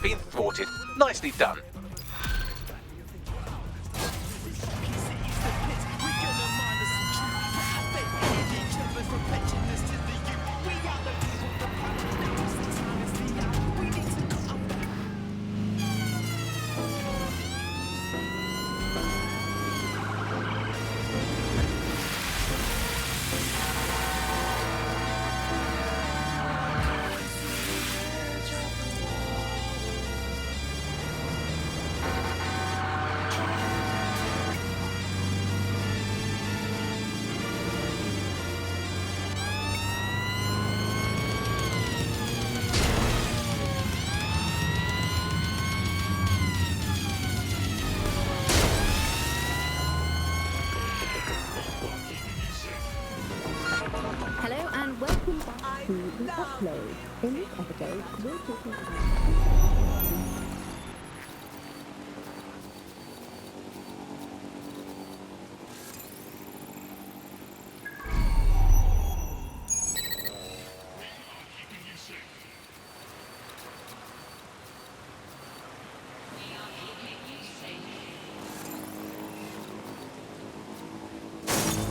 been thwarted. Nicely done. Hello and welcome back to the upload. In this episode, we're talking about...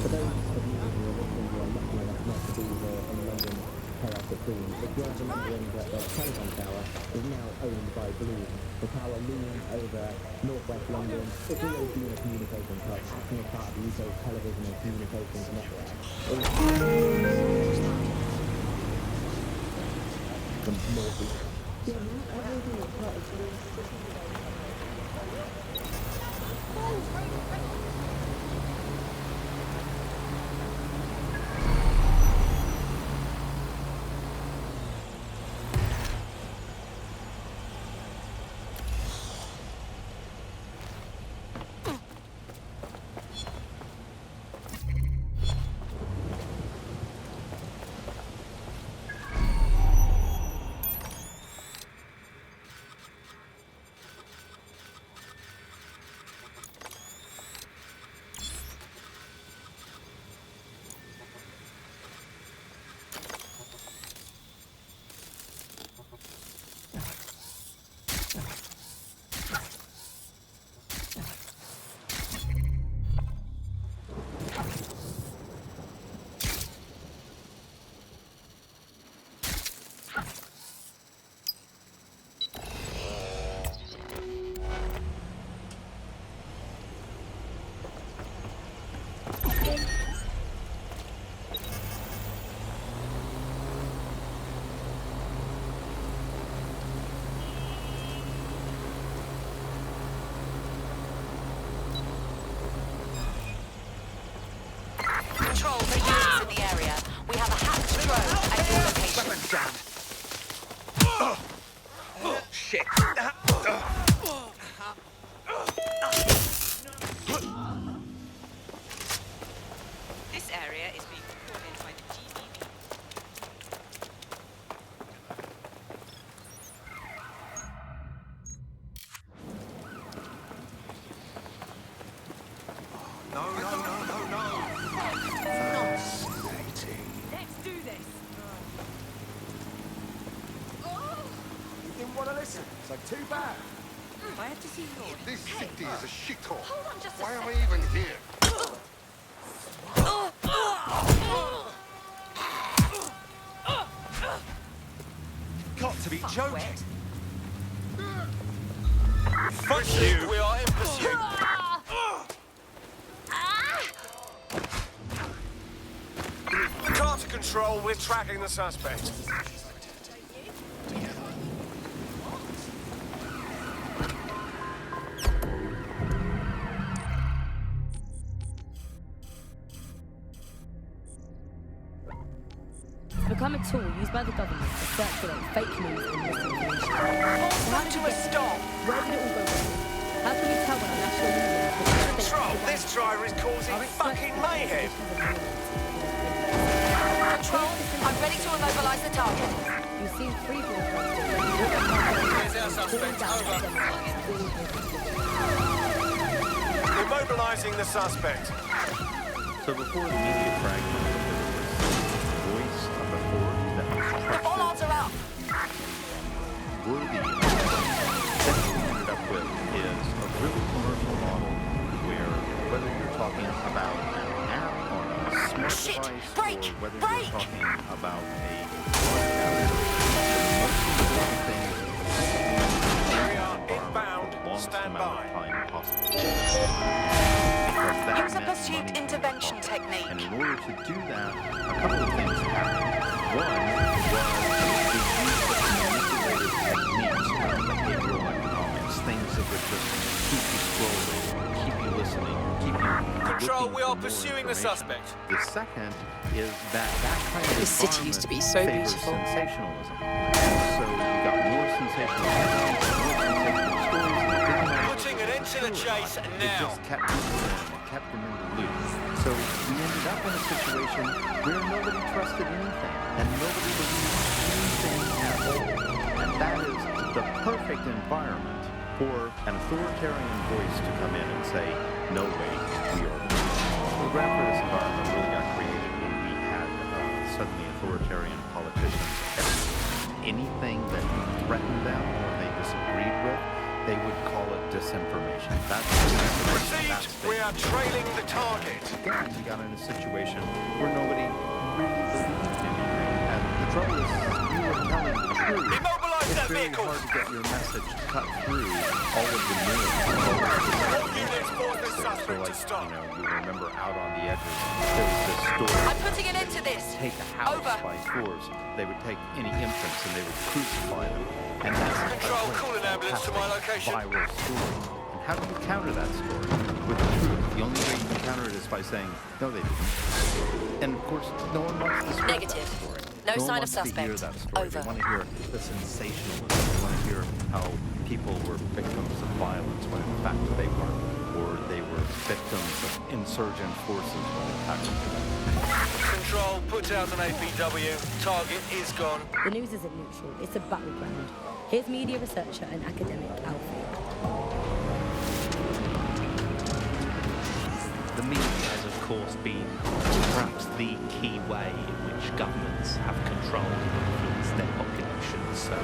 For those of you who are listening who are lucky enough not to be here in London chaotic scene, if you're remembering that the telephone tower is now owned by Blue, the tower looming over northwest London, it's always been a communications hub, acting as part of the UK's television and communications network. From northeast. Yeah, not everything is part of Control for units in the area. We have a hatched drone at your location. Weapons down. Shit. This area is being recorded by the GBB. No. Fascinating. Let's do this. You didn't want to listen, so too bad. I have to see yours. This city is a shithole. Hold on just a Why am I second. even here? Got to be joking. Wet. Fuck you. We are in pursuit. Car to control. We're tracking the suspect. become a tool used by the government to circulate fake news and misinformation. Come to a stop. Where did it all go wrong? How can we tell when our national media has Control, this driver is causing fucking mayhem. Control, I'm ready to immobilize the target. You see three broadcasts. Here's our suspect, over. Immobilizing the suspect. So before the media fragment, voice of authorities that was trusted All odds are up. worthy device Brake! or whether Brake! you're talking about a broadcaster, the most important thing is We are for the inbound. longest Stand amount by. of time possible. Because that Use a meant pursuit money in intervention your pocket. technique. And in order to do that, a couple of things happened. One was the use of manipulated techniques around behavioral economics, things that would just keep you scrolling, keep you listening, keep you Control, looking we for are more pursuing the information. suspect. The second is that kind of This city used to be so favors beautiful. sensationalism. And so you got more sensational headlines, more sensational stories, and it didn't matter Putting an end to the chase it now. just kept people in, it kept them in the loop. So we ended up in a situation where nobody trusted anything, and nobody believed anything at all. And that is the perfect environment for an authoritarian voice to come in and say, no way, we are wrong. The ground for this environment really got created when we had suddenly authoritarian politicians. Anything that threatened them or they disagreed with, they would call it disinformation. That's disinformation. That's Proceed. We fake. are trailing the target. Again, we got in a situation where nobody really believed anything. And the trouble is, you were telling the truth. Immobilize It's that very vehicle. hard to get your message cut through all of the noise. All units force the So suspect like, to stop. you remember out on the edges, there was this story. I'm putting an end to this. Take a house Over. by force. They would take any infants and they would crucify them. And that's Control, a call an ambulance to my fantastic location. viral story. And how do you counter that story? With the truth. The only way you can counter it is by saying, no, they didn't. And of course, no one wants to spread Negative. that story. No one sign of wants to hear suspect. that story. Over. They want to hear the sensationalism. They want to hear how people were victims of violence when in fact they weren't. Or they were victims of insurgent forces when in fact they weren't. Control, put out an APW. Target is gone. The news isn't neutral, it's a battleground. Here's media researcher and academic Alfie. The media has, of course, been perhaps the key way in which governments have controlled and influenced their populations. So,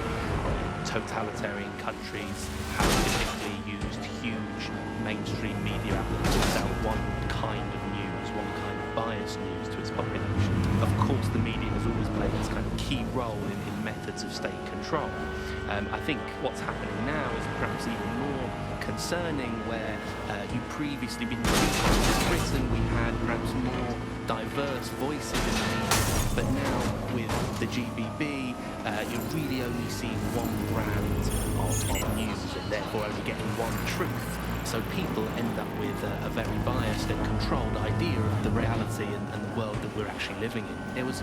totalitarian countries have typically used huge mainstream media outlets to sell one kind of news, one kind of biased news to its population. Of course, the media has always played this kind of key role in methods of state control. I think what's happening now is perhaps even more concerning, where you previously been in Britain, we had perhaps more diverse voices in the media, but now with the GBB, you're really only seeing one brand of news and therefore only getting one truth. So people end up with a very biased and controlled idea of the reality and the world that we're actually living in. There was,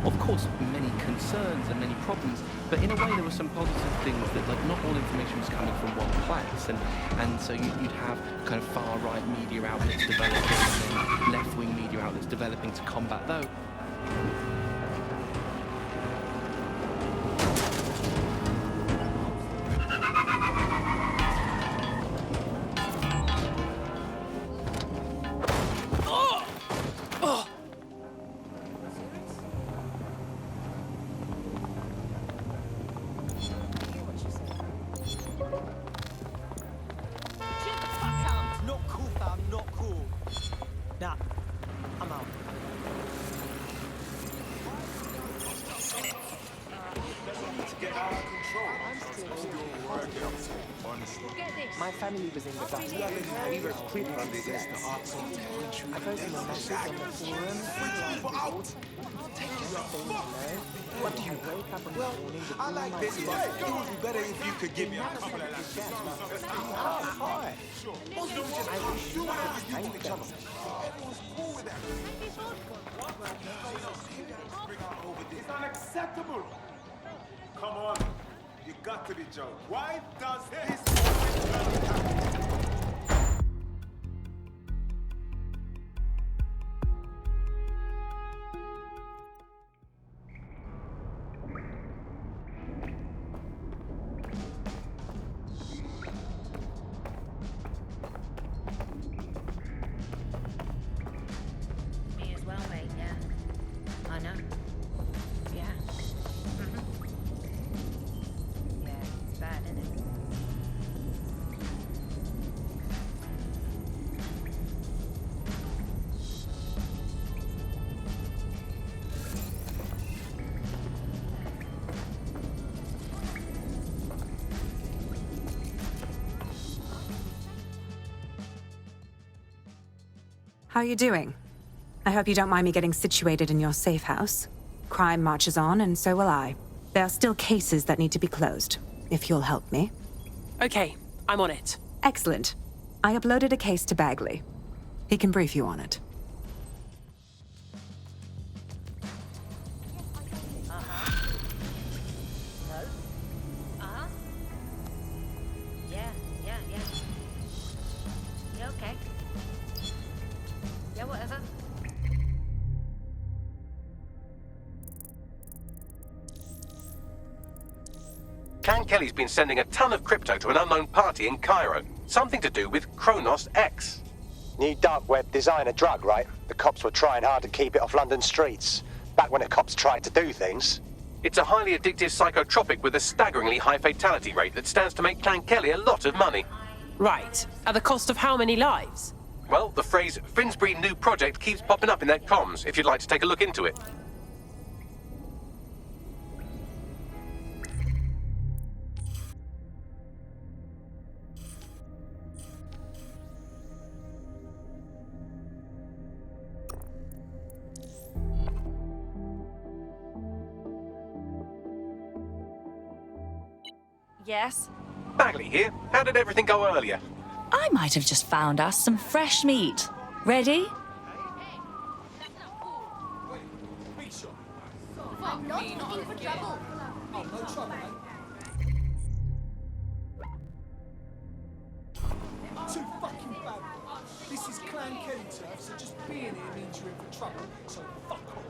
of course, many concerns and many problems, but in a way there were some positive things that, like, not all information was coming from one place, and so you'd have kind of far-right media outlets developing and then left-wing media outlets developing to combat those. Not cool, fam, not cool. Nah, I'm out. My family was in the battle. We were equipped against the arts. I wrote them a message on the forum. Take everything, you know. What do you wake up in the morning with all my tears? It would be better if you could give me a couple of laps. Hi. I wish you could thank them. Everyone's cool with that. It's unacceptable. Come on. You got to be joking. Why does this always happen? Me as well, mate, yeah. I know. Yeah. Yeah, it's bad, isn't it? How are you doing? I hope you don't mind me getting situated in your safe house. Crime marches on, and so will I. There are still cases that need to be closed, if you'll help me. Okay, I'm on it. Excellent. I uploaded a case to Bagley. He can brief you on it. Yeah. Yeah, okay. Yeah, whatever. Can Kelly's been sending a ton of crypto to an unknown party in Cairo. Something to do with Kronos X. New dark web designer drug, right? The cops were trying hard to keep it off London streets. Back when the cops tried to do things. It's a highly addictive psychotropic with a staggeringly high fatality rate that stands to make Clan Kelly a lot of money. Right. At the cost of how many lives? Well, the phrase Finsbury New Project keeps popping up in their comms, if you'd like to take a look into it. Yes? Bagley here. How did everything go earlier? I might have just found us some fresh meat. Ready? I'm not looking for trouble. Oh, no trouble, mate. Too fucking bad. This is Clan Kelly turf, so just being here means you're in for trouble, so fuck off.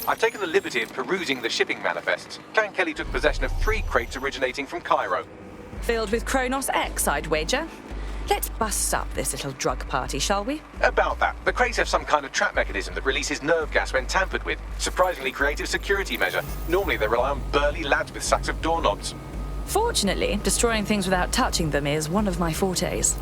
I've taken the liberty of perusing the shipping manifests. Clan Kelly took possession of 3 crates originating from Cairo. Filled with Kronos X, I'd wager. Let's bust up this little drug party, shall we? About that, the crates have some kind of trap mechanism that releases nerve gas when tampered with. Surprisingly creative security measure. Normally they rely on burly lads with sacks of doorknobs. Fortunately, destroying things without touching them is one of my fortes.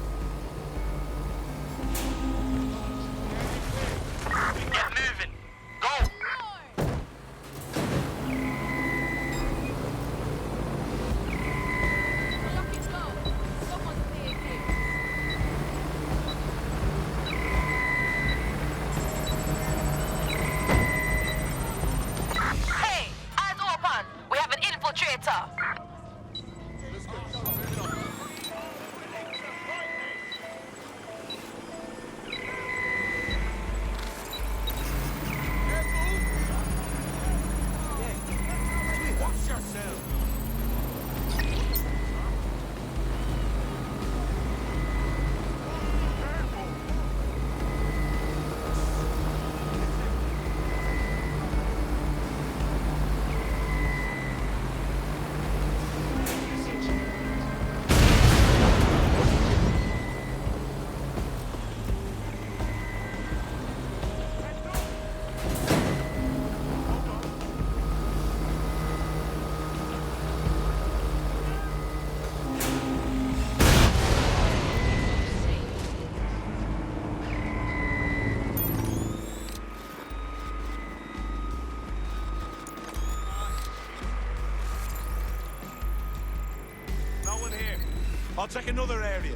I'll check another area.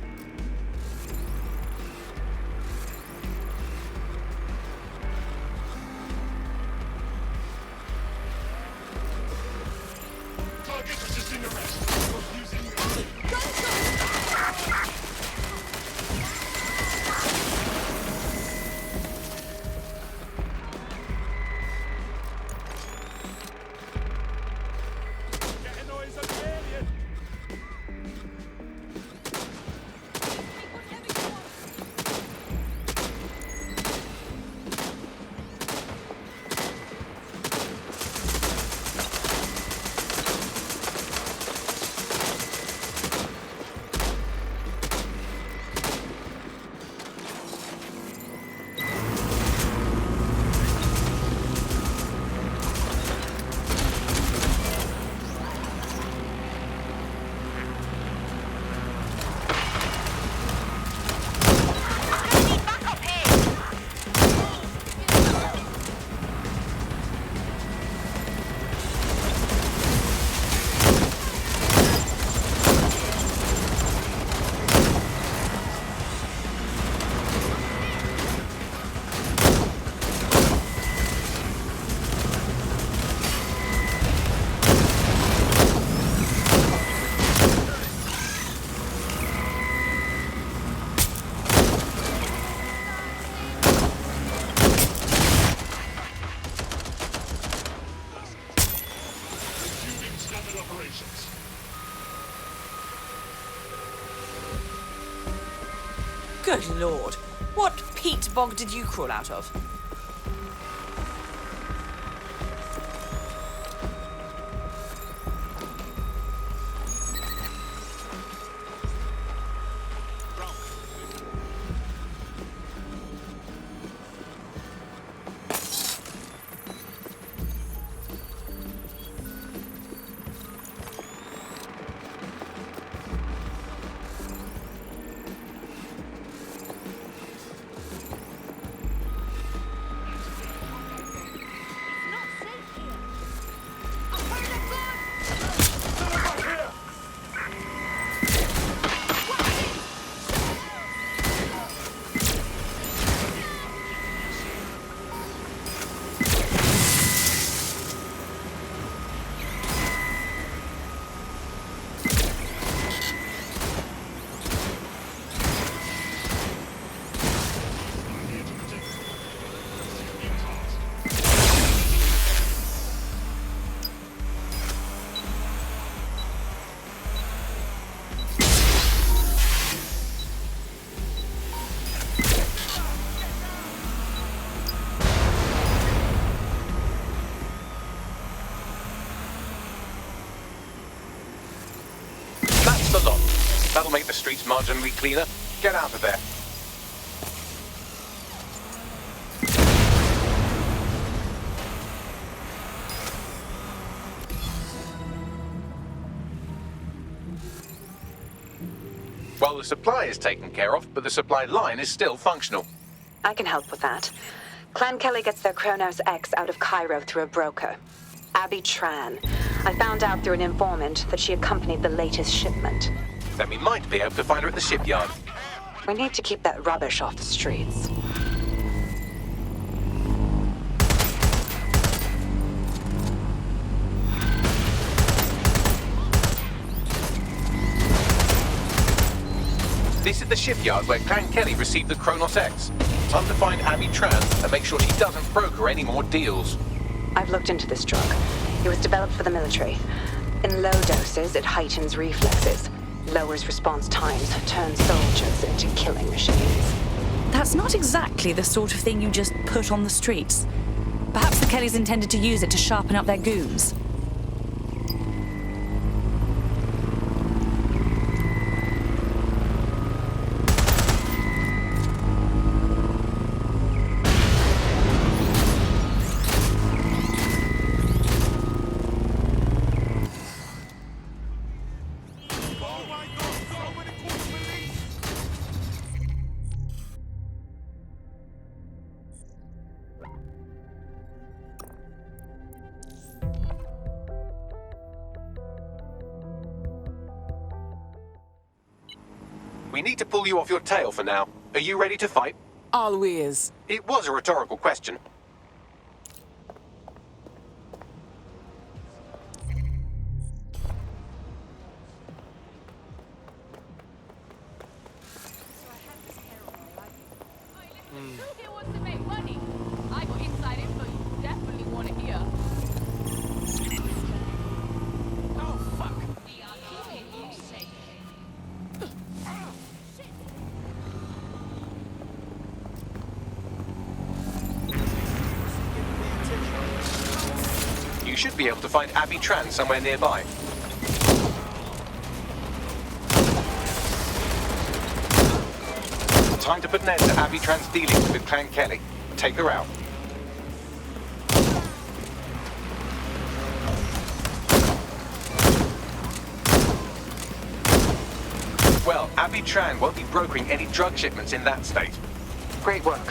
Good lord. What peat bog did you crawl out of? The lot. That'll make the streets marginally cleaner. Get out of there. Well, the supply is taken care of, but the supply line is still functional. I can help with that. Clan Kelly gets their Kronos X out of Cairo through a broker. Abby Tran. I found out through an informant that she accompanied the latest shipment. Then we might be able to find her at the shipyard. We need to keep that rubbish off the streets. This is the shipyard where Clan Kelly received the Kronos X. Time to find Abby Tran and make sure she doesn't broker any more deals. I've looked into this drug. It was developed for the military. In low doses, it heightens reflexes, lowers response times, turns soldiers into killing machines. That's not exactly the sort of thing you just put on the streets. Perhaps the Kellys intended to use it to sharpen up their goons. We need to pull you off your tail for now. Are you ready to fight? Always. It was a rhetorical question. You should be able to find Abby Tran somewhere nearby. Time to put an end to Abby Tran's dealings with Clan Kelly. Take her out. Well, Abby Tran won't be brokering any drug shipments in that state. Great work.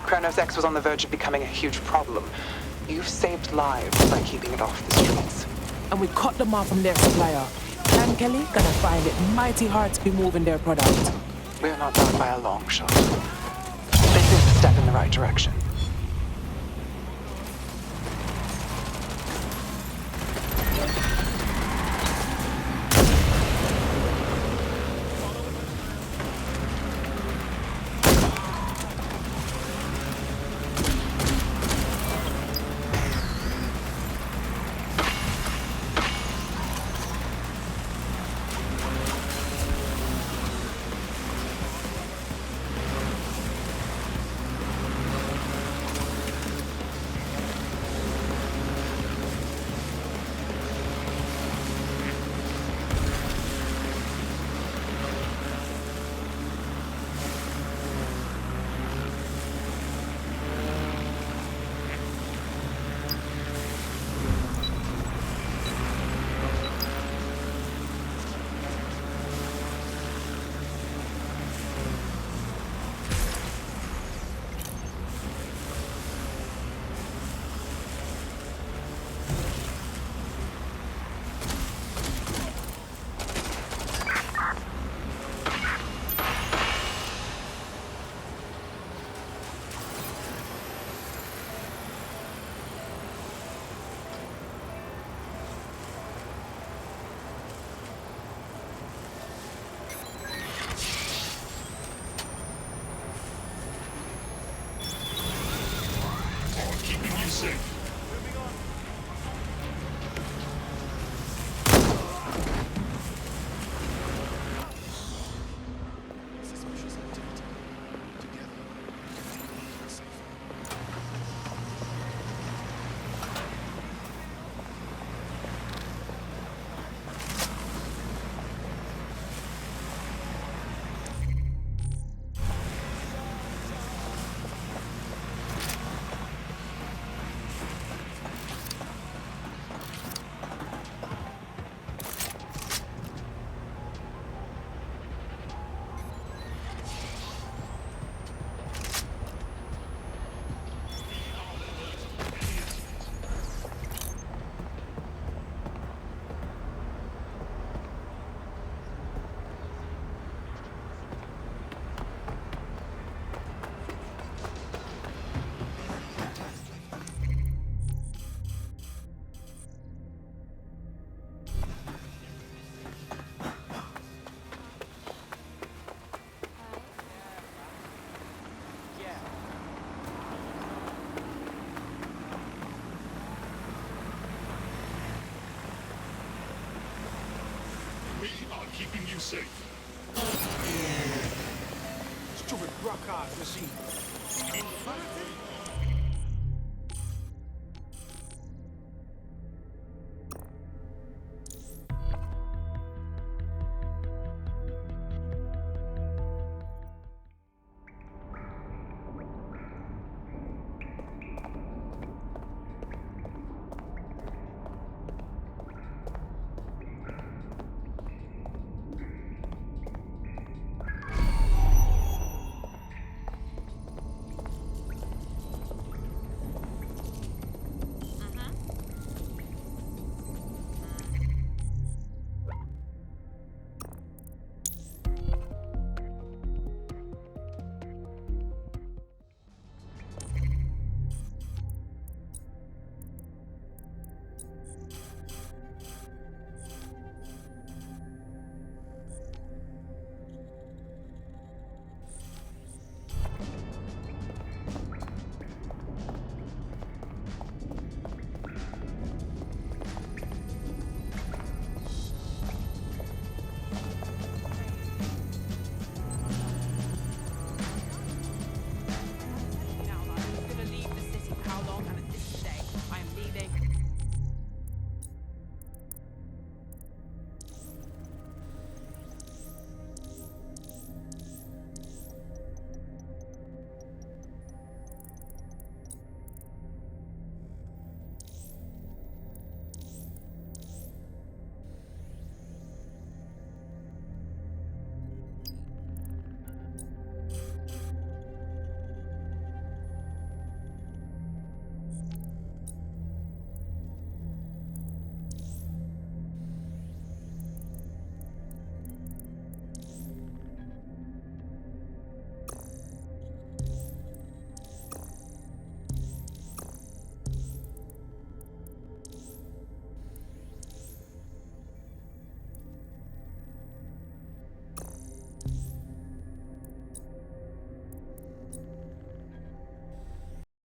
Kronos X was on the verge of becoming a huge problem. You've saved lives by keeping it off the streets. And we cut them off from their supplier. Clan Kelly gonna find it mighty hard to be moving their product. We're not done by a long shot. This is a step in the right direction. safe. Stupid Brockhart's machine.